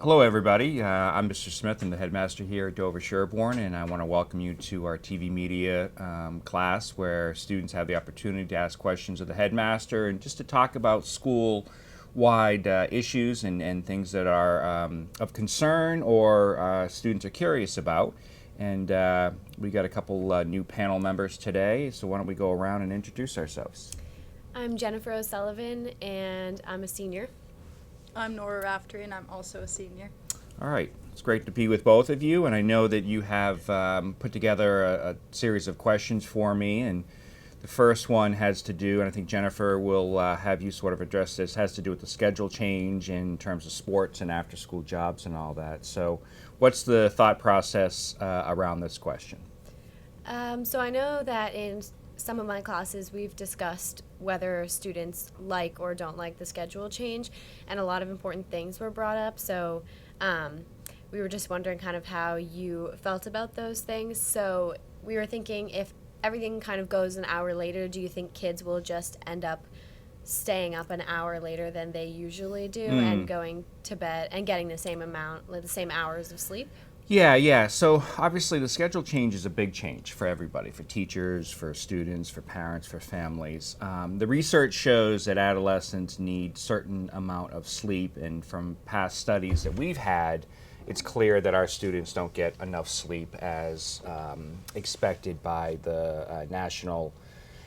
Hello everybody, I'm Mr. Smith. I'm the headmaster here at Dover Sherborne, and I want to welcome you to our TV media class where students have the opportunity to ask questions of the headmaster and just to talk about school-wide issues and things that are of concern or students are curious about. And we got a couple new panel members today, so why don't we go around and introduce ourselves. I'm Jennifer O'Sullivan, and I'm a senior. I'm Nora Raftery, and I'm also a senior. All right, it's great to be with both of you, and I know that you have put together a series of questions for me, and the first one has to do, and I think Jennifer will have you sort of address this, has to do with the schedule change in terms of sports and after-school jobs and all that. So what's the thought process around this question? So I know that in some of my classes we've discussed whether students like or don't like the schedule change, and a lot of important things were brought up. So we were just wondering kind of how you felt about those things. So we were thinking, if everything kind of goes an hour later, do you think kids will just end up staying up an hour later than they usually do and going to bed and getting the same amount, like the same hours of sleep? Yeah. So obviously the schedule change is a big change for everybody, for teachers, for students, for parents, for families. The research shows that adolescents need certain amount of sleep, and from past studies that we've had, it's clear that our students don't get enough sleep as expected by the national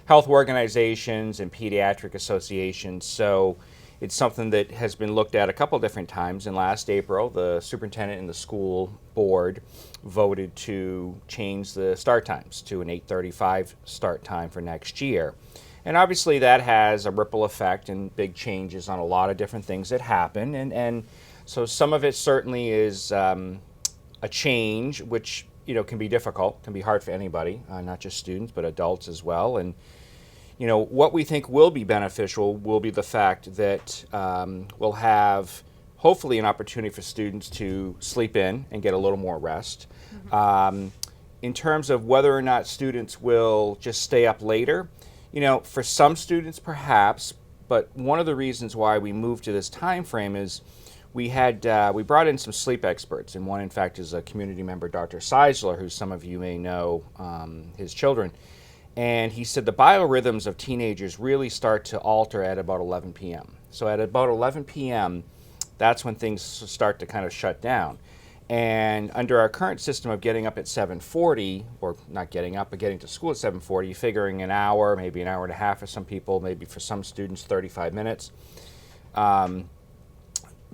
health organizations and pediatric associations. So it's something that has been looked at a couple different times. And last April, the superintendent and the school board voted to change the start times to an 8:35 start time for next year. And obviously that has a ripple effect and big changes on a lot of different things that happen. And so some of it certainly is a change, which can be difficult, can be hard for anybody, not just students, but adults as well. And what we think will be beneficial will be the fact that we'll have hopefully an opportunity for students to sleep in and get a little more rest. In terms of whether or not students will just stay up later, for some students perhaps, but one of the reasons why we moved to this time frame is we brought in some sleep experts, and one in fact is a community member, Dr. Seisler, who some of you may know, his children. And he said the biorhythms of teenagers really start to alter at about 11 p.m. So at about 11 p.m., that's when things start to kind of shut down. And under our current system of getting up at 7:40, or not getting up, but getting to school at 7:40, figuring an hour, maybe an hour and a half for some people, maybe for some students 35 minutes.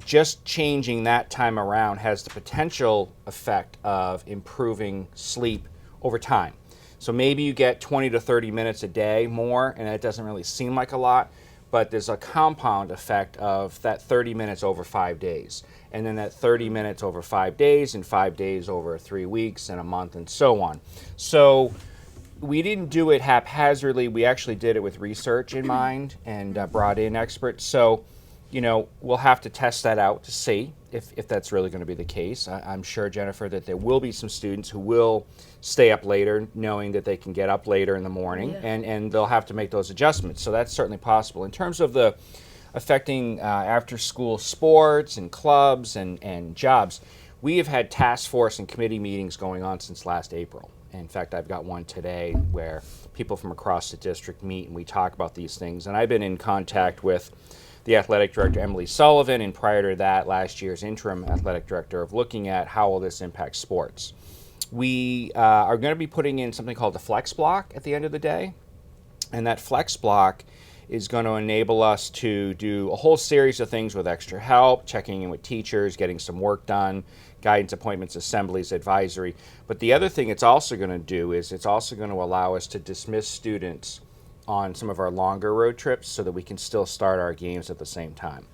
Just changing that time around has the potential effect of improving sleep over time. So maybe you get 20 to 30 minutes a day more, and it doesn't really seem like a lot, but there's a compound effect of that 30 minutes over 5 days, and then that 30 minutes over 5 days, and 5 days over 3 weeks, and a month, and so on. So we didn't do it haphazardly. We actually did it with research in mind and brought in experts. So we'll have to test that out to see if that's really going to be the case. I'm sure, Jennifer, that there will be some students who will stay up later knowing that they can get up later in the morning, and they'll have to make those adjustments. So that's certainly possible. In terms of the affecting after-school sports and clubs and jobs, we have had task force and committee meetings going on since last April. In fact, I've got one today where people from across the district meet and we talk about these things. And I've been in contact with the athletic director, Emily Sullivan, and prior to that, last year's interim athletic director, of looking at how will this impact sports. We are going to be putting in something called the flex block at the end of the day, and that flex block is going to enable us to do a whole series of things with extra help, checking in with teachers, getting some work done, guidance appointments, assemblies, advisory. But the other thing it's also going to do is it's also going to allow us to dismiss students on some of our longer road trips so that we can still start our games at the same time.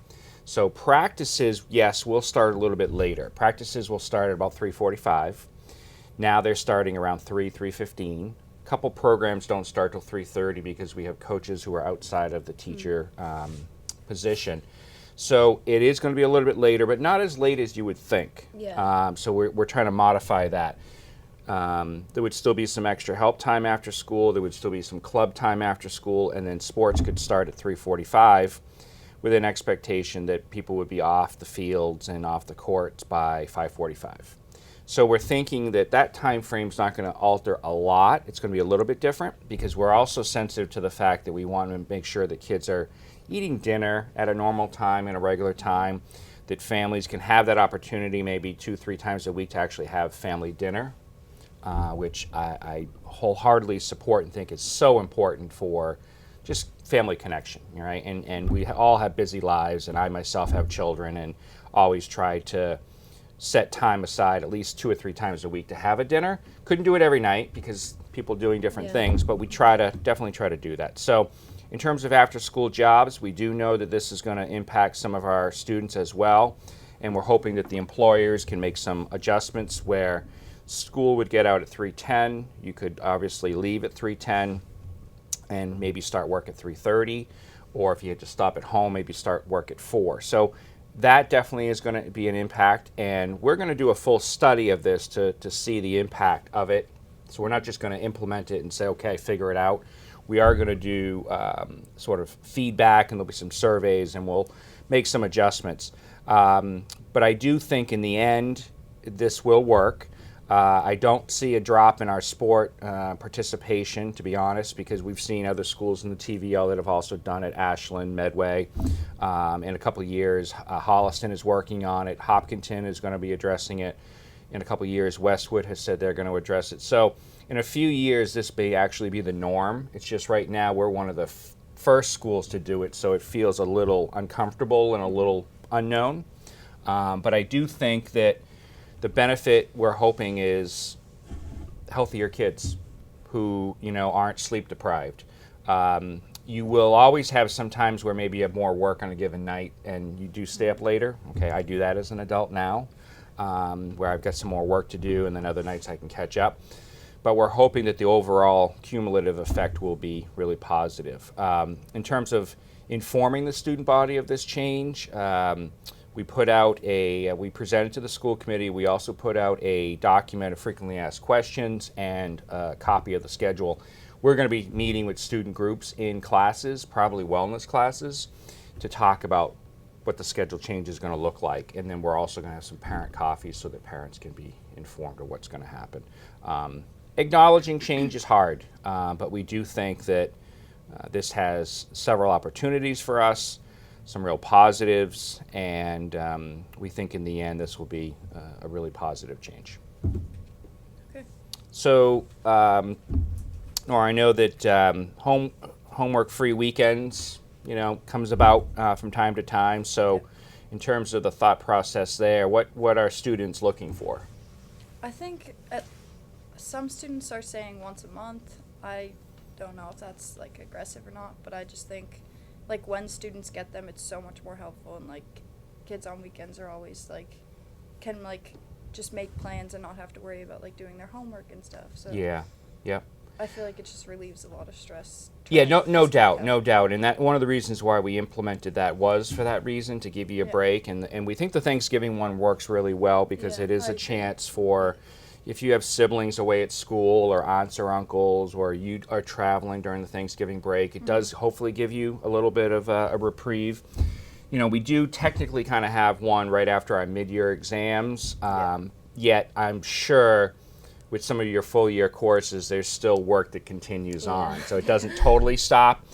So practices, yes, will start a little bit later. Practices will start at about 3:45. Now they're starting around 3:15. A couple programs don't start till 3:30 because we have coaches who are outside of the teacher position. So it is going to be a little bit later, but not as late as you would think. So we're trying to modify that. There would still be some extra help time after school. There would still be some club time after school, and then sports could start at 3:45. with an expectation that people would be off the fields and off the courts by 5:45. So we're thinking that that time frame is not going to alter a lot. It's going to be a little bit different because we're also sensitive to the fact that we want to make sure that kids are eating dinner at a normal time and a regular time, that families can have that opportunity maybe 2-3 times a week to actually have family dinner, which I wholeheartedly support and think is so important for just family connection, right? And we all have busy lives, and I myself have children, and always try to set time aside at least 2 or 3 times a week to have a dinner. Couldn't do it every night because people doing different things, but we definitely try to do that. So in terms of after school jobs, we do know that this is going to impact some of our students as well, and we're hoping that the employers can make some adjustments where school would get out at 3:10. You could obviously leave at 3:10 and maybe start work at 3:30, or if you had to stop at home, maybe start work at 4. So that definitely is going to be an impact, and we're going to do a full study of this to see the impact of it. So we're not just going to implement it and say, okay, figure it out. We are going to do sort of feedback, and there'll be some surveys, and we'll make some adjustments. But I do think in the end, this will work. I don't see a drop in our sport participation, to be honest, because we've seen other schools in the TVL that have also done it, Ashland, Medway. In a couple of years, Holliston is working on it. Hopkinton is going to be addressing it. In a couple of years, Westwood has said they're going to address it. So in a few years, this may actually be the norm. It's just right now we're one of the first schools to do it, so it feels a little uncomfortable and a little unknown. But I do think that the benefit we're hoping is healthier kids who, aren't sleep deprived. You will always have some times where maybe you have more work on a given night and you do stay up later. Okay, I do that as an adult now, where I've got some more work to do, and then other nights I can catch up. But we're hoping that the overall cumulative effect will be really positive. In terms of informing the student body of this change, we presented to the school committee. We also put out a document of frequently asked questions and a copy of the schedule. We're going to be meeting with student groups in classes, probably wellness classes, to talk about what the schedule change is going to look like. And then we're also going to have some parent coffees so that parents can be informed of what's going to happen. Acknowledging change is hard, but we do think that this has several opportunities for us, some real positives, and we think in the end this will be a really positive change. Okay. So, Nora, I know that homework-free weekends, comes about from time to time. So, in terms of the thought process there, what are students looking for? I think some students are saying once a month. I don't know if that's aggressive or not, but I just think when students get them, it's so much more helpful, and kids on weekends are always can just make plans and not have to worry about doing their homework and stuff. So yeah. I feel it just relieves a lot of stress. Yeah, no doubt, and that one of the reasons why we implemented that was for that reason, to give you a break, and we think the Thanksgiving one works really well because it is a chance for, if you have siblings away at school or aunts or uncles, or you are traveling during the Thanksgiving break, it does hopefully give you a little bit of a reprieve. We do technically kind of have one right after our mid-year exams, yet I'm sure with some of your full-year courses, there's still work that continues on. So it doesn't totally stop.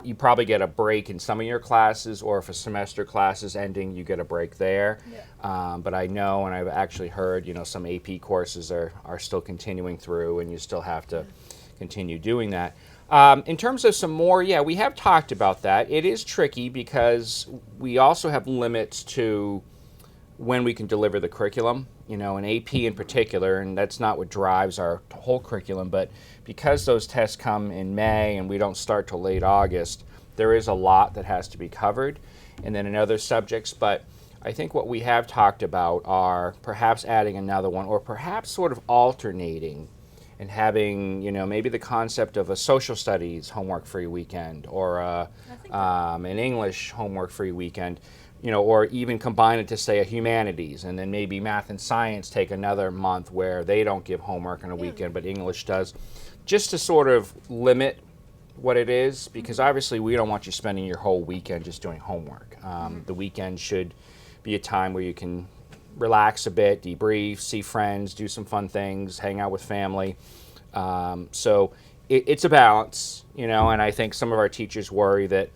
You probably get a break in some of your classes, or if a semester class is ending, you get a break there. But I know, and I've actually heard, some AP courses are still continuing through, and you still have to continue doing that. In terms of some more, we have talked about that. It is tricky because we also have limits to when we can deliver the curriculum, in AP in particular, and that's not what drives our whole curriculum, but because those tests come in May and we don't start till late August, there is a lot that has to be covered, and then in other subjects. But I think what we have talked about are perhaps adding another one, or perhaps sort of alternating and having, maybe the concept of a social studies homework-free weekend, or an English homework-free weekend, or even combine it to, say, a humanities, and then maybe math and science take another month where they don't give homework on a weekend, but English does, just to sort of limit what it is, because obviously we don't want you spending your whole weekend just doing homework. The weekend should be a time where you can relax a bit, debrief, see friends, do some fun things, hang out with family. So it's a balance, and I think some of our teachers worry that,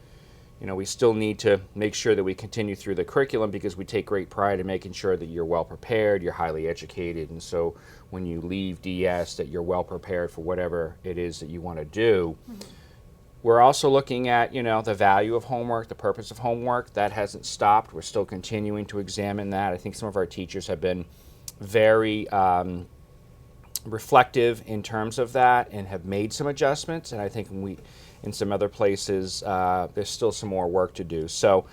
we still need to make sure that we continue through the curriculum because we take great pride in making sure that you're well prepared, you're highly educated, and so when you leave DS that you're well prepared for whatever it is that you want to do. We're also looking at, the value of homework, the purpose of homework. That hasn't stopped. We're still continuing to examine that. I think some of our teachers have been very reflective in terms of that and have made some adjustments, and I think in some other places, there's still some more work to do. So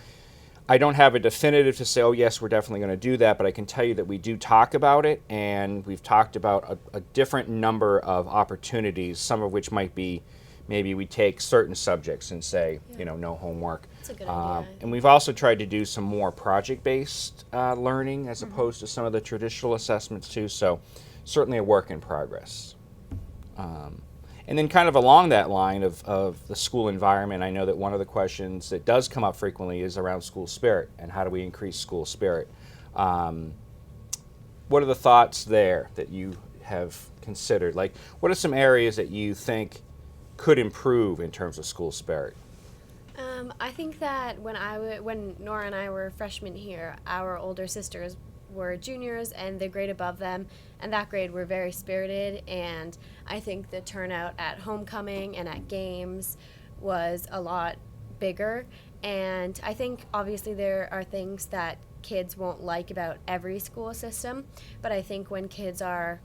I don't have a definitive to say, oh, yes, we're definitely going to do that, but I can tell you that we do talk about it, and we've talked about a different number of opportunities, some of which might be maybe we take certain subjects and say, no homework. That's a good idea. And we've also tried to do some more project-based learning as opposed to some of the traditional assessments too, so certainly a work in progress. And then kind of along that line of the school environment, I know that one of the questions that does come up frequently is around school spirit and how do we increase school spirit. What are the thoughts there that you have considered? Like, what are some areas that you think could improve in terms of school spirit? I think that when Nora and I were freshmen here, our older sisters were juniors and the grade above them, and that grade were very spirited, and I think the turnout at homecoming and at games was a lot bigger. And I think obviously there are things that kids won't like about every school system, but I think when kids are,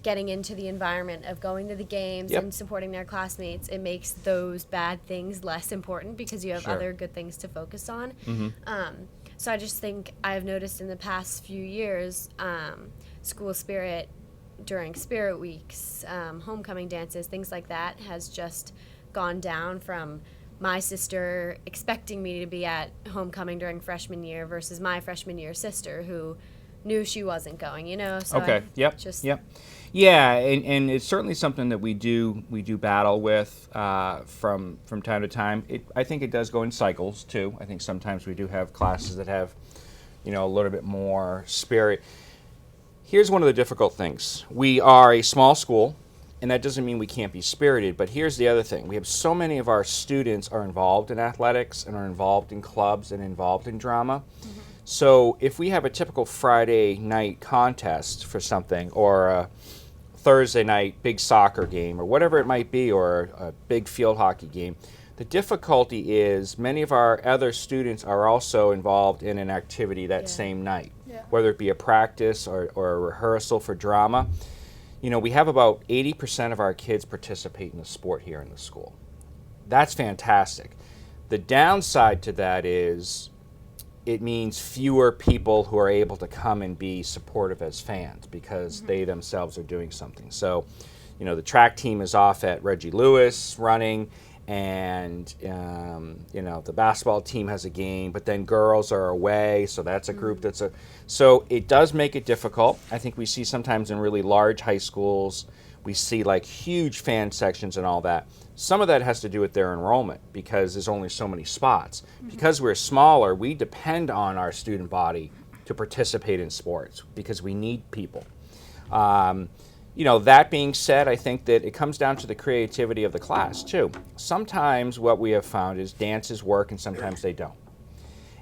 getting into the environment of going to the games and supporting their classmates, it makes those bad things less important because you have other good things to focus on. So I just think I've noticed in the past few years, school spirit during spirit weeks, homecoming dances, things like that has just gone down from my sister expecting me to be at homecoming during freshman year versus my freshman year sister who knew she wasn't going, So Okay. Yeah, and it's certainly something that we do battle with from time to time. I think it does go in cycles too. I think sometimes we do have classes that have, a little bit more spirit. Here's one of the difficult things. We are a small school, and that doesn't mean we can't be spirited, but here's the other thing. We have so many of our students are involved in athletics and are involved in clubs and involved in drama. So if we have a typical Friday night contest for something, or a Thursday night big soccer game, or whatever it might be, or a big field hockey game, the difficulty is many of our other students are also involved in an activity that same night, whether it be a practice or a rehearsal for drama. We have about 80% of our kids participate in the sport here in the school. That's fantastic. The downside to that is it means fewer people who are able to come and be supportive as fans because they themselves are doing something. So, the track team is off at Reggie Lewis running, and, the basketball team has a game, but then girls are away, so that's a group so it does make it difficult. I think we see sometimes in really large high schools, we see like huge fan sections and all that. Some of that has to do with their enrollment because there's only so many spots. Because we're smaller, we depend on our student body to participate in sports because we need people. That being said, I think that it comes down to the creativity of the class too. Sometimes what we have found is dances work and sometimes they don't.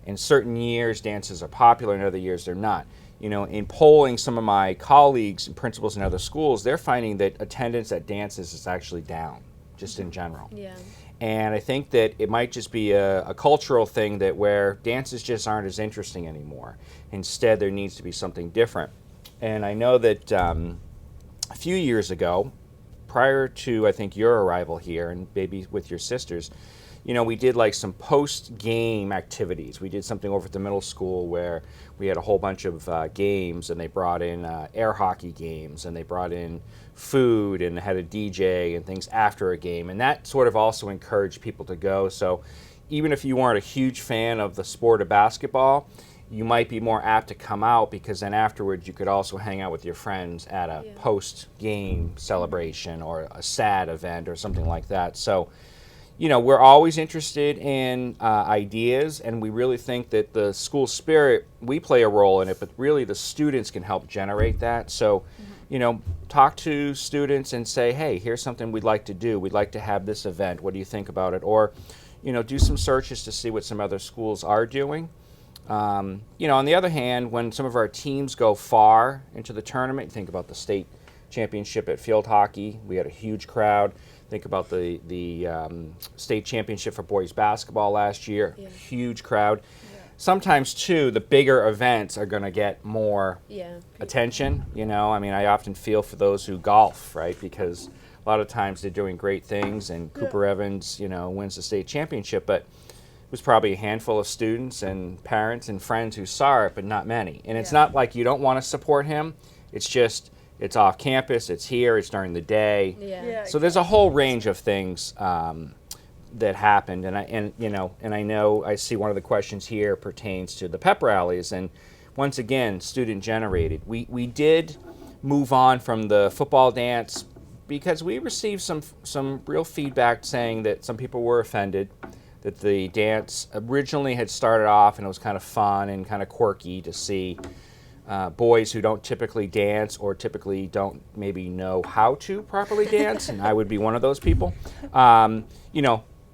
In certain years, dances are popular, in other years they're not. In polling some of my colleagues and principals in other schools, they're finding that attendance at dances is actually down, just in general. Yeah. And I think that it might just be a cultural thing that where dances just aren't as interesting anymore. Instead, there needs to be something different. And I know that a few years ago, prior to, I think, your arrival here and maybe with your sisters, we did like some post-game activities. We did something over at the middle school where we had a whole bunch of games, and they brought in air hockey games, and they brought in food and had a DJ and things after a game. And that sort of also encouraged people to go. So even if you weren't a huge fan of the sport of basketball, you might be more apt to come out, because then afterwards you could also hang out with your friends at a post-game celebration or a sad event or something like that. So, we're always interested in ideas, and we really think that the school spirit, we play a role in it, but really the students can help generate that. So, talk to students and say, hey, here's something we'd like to do. We'd like to have this event. What do you think about it? Or, do some searches to see what some other schools are doing. On the other hand, when some of our teams go far into the tournament, think about the state championship at field hockey. We had a huge crowd. Think about the state championship for boys basketball last year. Huge crowd. Sometimes, too, the bigger events are going to get more attention. I often feel for those who golf, right? Because a lot of times they're doing great things, and Cooper Evans, wins the state championship, but it was probably a handful of students and parents and friends who saw it, but not many. And it's not like you don't want to support him. It's just, it's off campus, it's here, it's during the day. So there's a whole range of things that happened. And I know I see one of the questions here pertains to the pep rallies. And once again, student generated. We did move on from the football dance because we received some real feedback saying that some people were offended that the dance originally had started off and it was kind of fun and kind of quirky to see boys who don't typically dance or typically don't maybe know how to properly dance, and I would be one of those people,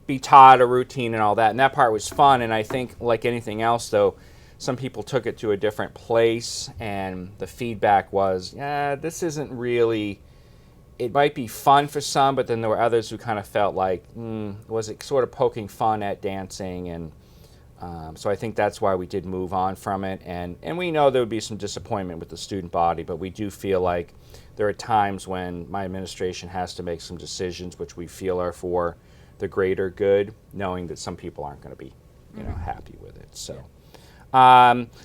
be taught a routine and all that. And that part was fun, and I think like anything else, though, some people took it to a different place, and the feedback was, this isn't really... It might be fun for some, but then there were others who kind of felt like, was it sort of poking fun at dancing? And so I think that's why we did move on from it. And we know there would be some disappointment with the student body, but we do feel like there are times when my administration has to make some decisions which we feel are for the greater good, knowing that some people aren't going to be happy with it. So.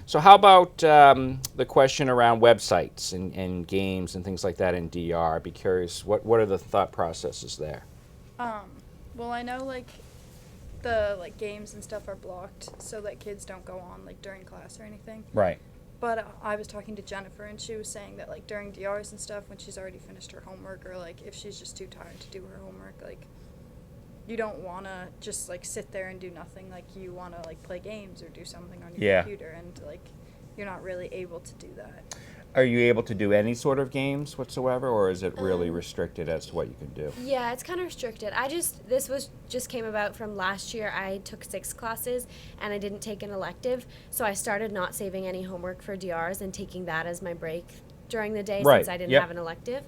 So how about the question around websites and games and things like that in DR? I'd be curious, what are the thought processes there? Well, I know the games and stuff are blocked so that kids don't go on during class or anything. Right. But I was talking to Jennifer, and she was saying that during DRs and stuff, when she's already finished her homework, or if she's just too tired to do her homework, you don't want to just sit there and do nothing. You want to play games or do something on your computer, and you're not really able to do that. Are you able to do any sort of games whatsoever, or is it really restricted as to what you can do? Yeah, it's kind of restricted. This just came about from last year. I took 6 classes and I didn't take an elective, so I started not saving any homework for DRs and taking that as my break during the day since I didn't have an elective.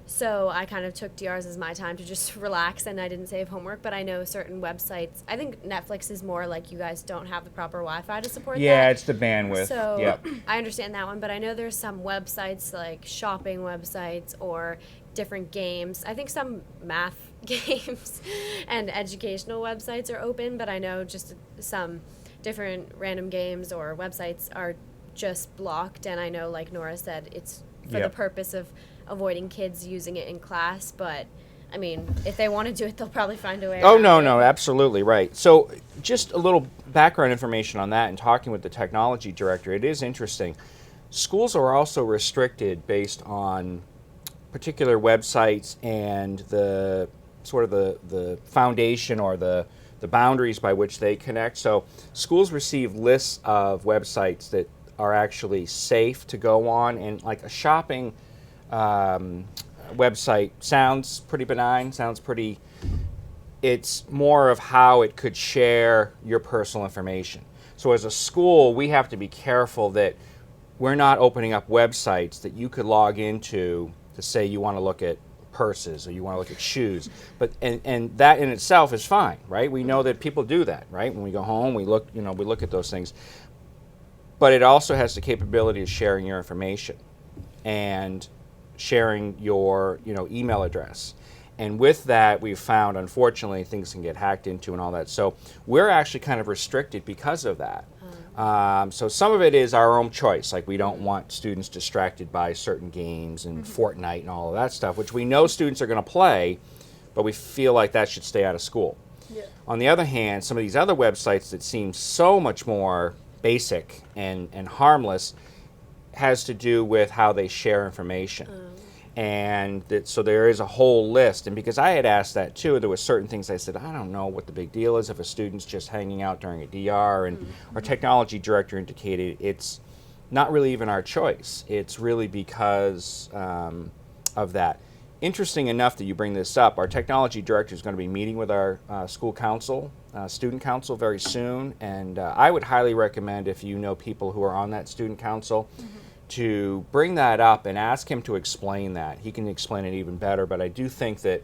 So I kind of took DRs as my time to just relax, and I didn't save homework. But I know certain websites, I think Netflix is more you guys don't have the proper Wi-Fi to support that. Yeah, it's the bandwidth. So I understand that one, but I know there's some websites shopping websites or different games. I think some math games and educational websites are open, but I know just some different random games or websites are just blocked. And I know, like Nora said, it's for the purpose of avoiding kids using it in class, but I mean, if they want to do it, they'll probably find a way. Oh, no, absolutely right. So just a little background information on that, and talking with the technology director, it is interesting. Schools are also restricted based on particular websites and the sort of the foundation or the boundaries by which they connect. So schools receive lists of websites that are actually safe to go on, and a shopping website sounds pretty benign, it's more of how it could share your personal information. So as a school, we have to be careful that we're not opening up websites that you could log into to say you want to look at purses or you want to look at shoes. But and that in itself is fine, right? We know that people do that, right? When we go home, we look at those things. But it also has the capability of sharing your information and sharing your email address. And with that, we've found, unfortunately, things can get hacked into and all that. So we're actually kind of restricted because of that. So some of it is our own choice. We don't want students distracted by certain games and Fortnite and all of that stuff, which we know students are going to play, but we feel like that should stay out of school. On the other hand, some of these other websites that seem so much more basic and harmless has to do with how they share information. And so there is a whole list. And because I had asked that too, there were certain things I said, I don't know what the big deal is if a student's just hanging out during a DR. And our technology director indicated it's not really even our choice. It's really because of that. Interesting enough that you bring this up, our technology director is going to be meeting with our school council, student council very soon. And I would highly recommend, if you know people who are on that student council, to bring that up and ask him to explain that. He can explain it even better, but I do think that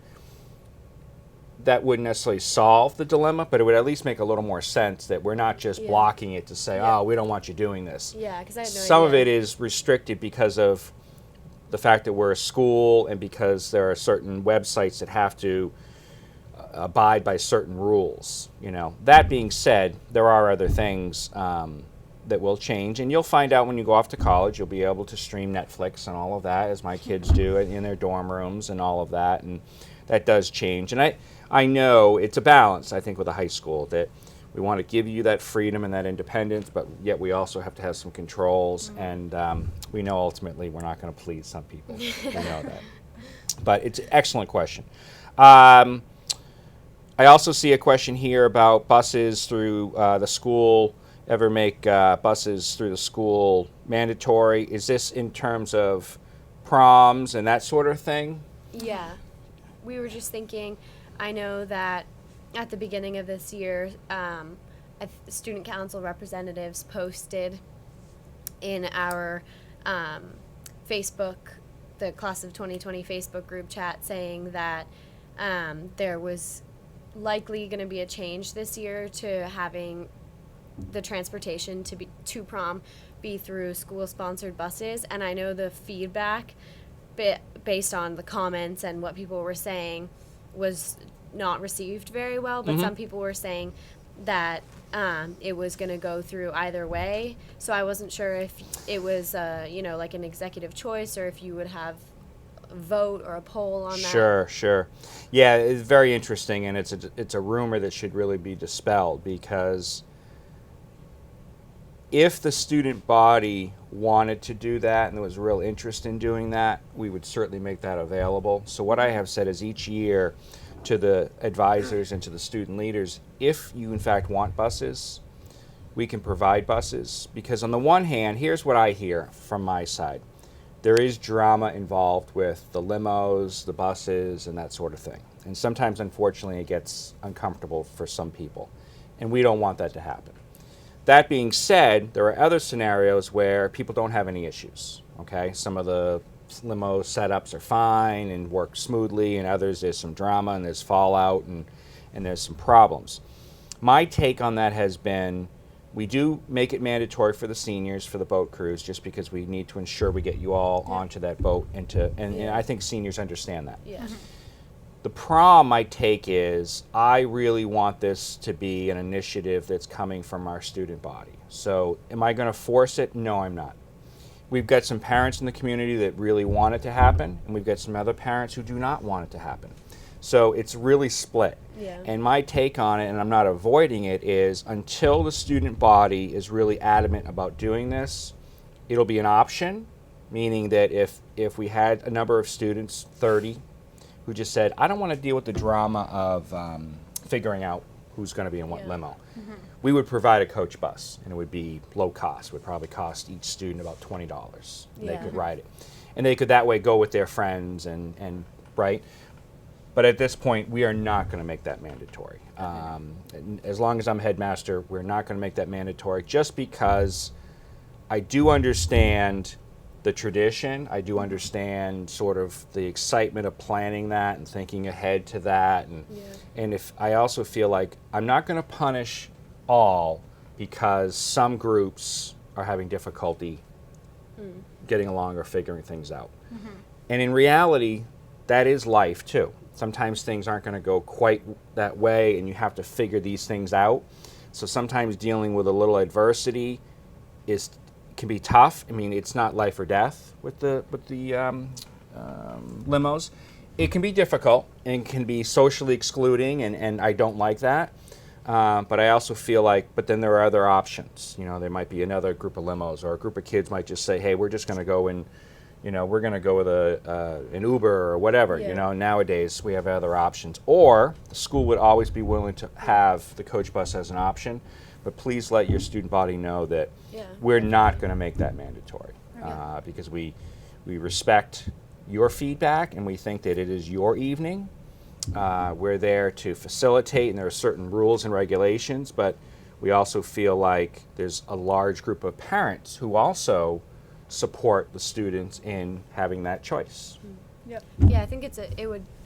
that wouldn't necessarily solve the dilemma, but it would at least make a little more sense that we're not just blocking it to say, oh, we don't want you doing this. Yeah, because I had no Some of idea. it is restricted because of the fact that we're a school and because there are certain websites that have to abide by certain rules. You know, that being said, there are other things that will change, and you'll find out when you go off to college. You'll be able to stream Netflix and all of that, as my kids do in their dorm rooms and all of that, and that does change. And I know it's a balance, I think, with a high school, that we want to give you that freedom and that independence, but yet we also have to have some controls, and we know ultimately we're not going to please some people. We know that. But it's an excellent question. I also see a question here about buses through the school. Ever make buses through the school mandatory? Is this in terms of proms and that sort of thing? Yeah. We were just thinking, I know that at the beginning of this year, student council representatives posted in our Facebook, the Class of 2020 Facebook group chat, saying that there was likely going to be a change this year to having the transportation to prom be through school-sponsored buses. And I know the feedback based on the comments and what people were saying was not received very well, but some people were saying that it was going to go through either way. So I wasn't sure if it was like an executive choice, or if you would have a vote or a poll on that. Sure. Yeah, it's very interesting, and it's a rumor that should really be dispelled, because if the student body wanted to do that and there was real interest in doing that, we would certainly make that available. So what I have said is, each year to the advisors and to the student leaders, if you in fact want buses, we can provide buses. Because on the one hand, here's what I hear from my side. There is drama involved with the limos, the buses, and that sort of thing. And sometimes, unfortunately, it gets uncomfortable for some people. And we don't want that to happen. That being said, there are other scenarios where people don't have any issues, okay? Some of the limo setups are fine and work smoothly, and others there's some drama and there's fallout and there's some problems. My take on that has been, we do make it mandatory for the seniors for the boat cruise, just because we need to ensure we get you all onto that boat, and I think seniors understand that. Yeah. The prom, my take is, I really want this to be an initiative that's coming from our student body. So am I going to force it? No, I'm not. We've got some parents in the community that really want it to happen, and we've got some other parents who do not want it to happen. So it's really split. Yeah. And my take on it, and I'm not avoiding it, is until the student body is really adamant about doing this, it'll be an option, meaning that if we had a number of students, 30, who just said, I don't want to deal with the drama of figuring out who's going to be in what limo, we would provide a coach bus, and it would be low cost. It would probably cost each student about $20. They could ride it. And they could that way go with their friends and right? But at this point, we are not going to make that mandatory. As long as I'm headmaster, we're not going to make that mandatory, just because I do understand the tradition. I do understand sort of the excitement of planning that and thinking ahead to that. And if I also feel like I'm not going to punish all because some groups are having difficulty getting along or figuring things out. And in reality, that is life too. Sometimes things aren't going to go quite that way, and you have to figure these things out. So sometimes dealing with a little adversity can be tough. I mean, it's not life or death with the limos. It can be difficult and can be socially excluding, and I don't like that. But I also feel like, but then there are other options. You know, there might be another group of limos, or a group of kids might just say, hey, we're just going to go and, you know, we're going to go with an Uber or whatever. Yeah. You know, nowadays we have other options. Or the school would always be willing to have the coach bus as an option. But please let your student body know that Yeah. we're not going to make that mandatory, Okay. because we respect your feedback and we think that it is your evening. We're there to facilitate, and there are certain rules and regulations, but we also feel like there's a large group of parents who also support the students in having that choice. Yep. Yeah, I think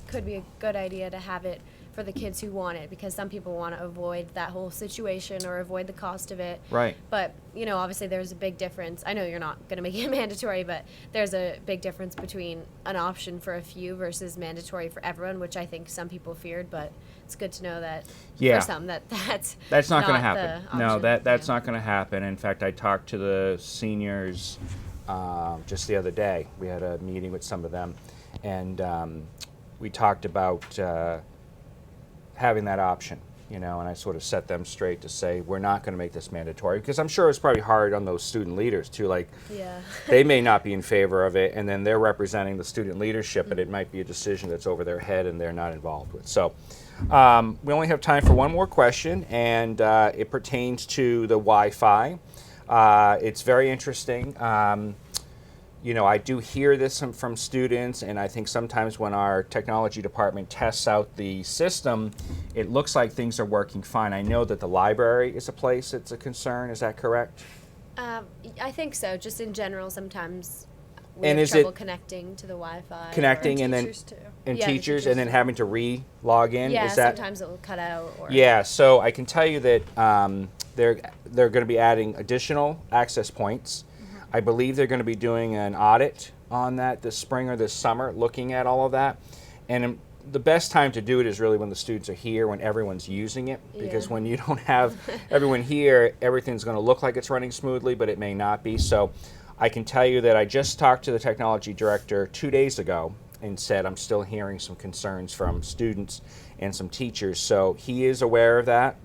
could be a good idea to have it for the kids who want it, because some people want to avoid that whole situation or avoid the cost of it. Right. But, you know, obviously there's a big difference. I know you're not going to make it mandatory, but there's a big difference between an option for a few versus mandatory for everyone, which I think some people feared, but it's good to know that Yeah. for some that's Not going to the happen. No, option. that's Yeah. not going to happen. In fact, I talked to the seniors just the other day. We had a meeting with some of them, and we talked about having that option, you know, and I sort of set them straight to say, we're not going to make this mandatory, because I'm sure it's probably hard on those student leaders too. Like, Yeah. they may not be in favor of it, and then they're representing the student leadership, but it might be a decision that's over their head and they're not involved with. So we only have time for one more question, and it pertains to the Wi-Fi. It's very interesting. You know, I do hear this from students, and I think sometimes when our technology department tests out the system, it looks like things are working fine. I know that the library is a place that's a concern. Is that correct? I think so. Just in general, sometimes we And have is trouble it connecting to the Wi-Fi. connecting and then Teachers too. and Yeah, the teachers, teachers and then too. having to re-log in? Yeah, Is that? sometimes it will cut out. Or Yeah, so I can tell you that they're going to be adding additional access points. I believe they're going to be doing an audit on that this spring or this summer, looking at all of that. And the best time to do it is really when the students are here, when everyone's using it. Because Yeah. when you don't have everyone here, everything's going to look like it's running smoothly, but it may not be. So I can tell you that I just talked to the technology director 2 days ago and said I'm still hearing some concerns from students and some teachers. So he is aware of that.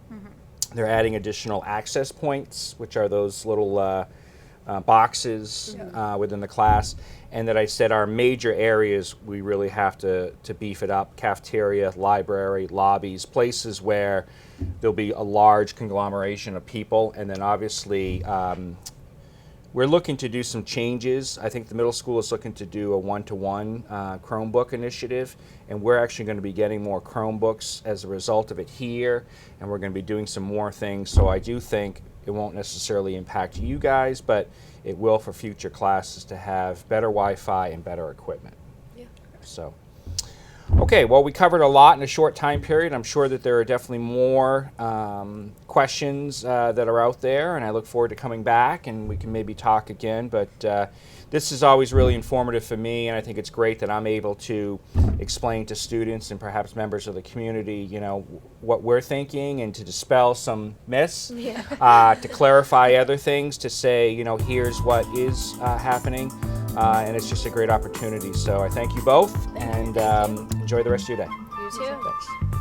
They're adding additional access points, which are those little boxes within the class, and that I said our major areas we really have to beef it up: cafeteria, library, lobbies, places where there'll be a large conglomeration of people. And then obviously we're looking to do some changes. I think the middle school is looking to do a one-to-one Chromebook initiative, and we're actually going to be getting more Chromebooks as a result of it here, and we're going to be doing some more things. So I do think it won't necessarily impact you guys, but it will for future classes to have better Wi-Fi and better equipment. Yeah. So, okay, well, we covered a lot in a short time period. I'm sure that there are definitely more questions that are out there, and I look forward to coming back and we can maybe talk again. But this is always really informative for me, and I think it's great that I'm able to explain to students and perhaps members of the community, you know, what we're thinking, and to dispel some myths, Yeah. to clarify other things, to say, you know, here's what is happening, and it's just a great opportunity. So I thank you both, and enjoy the rest of your day. You too. Thanks.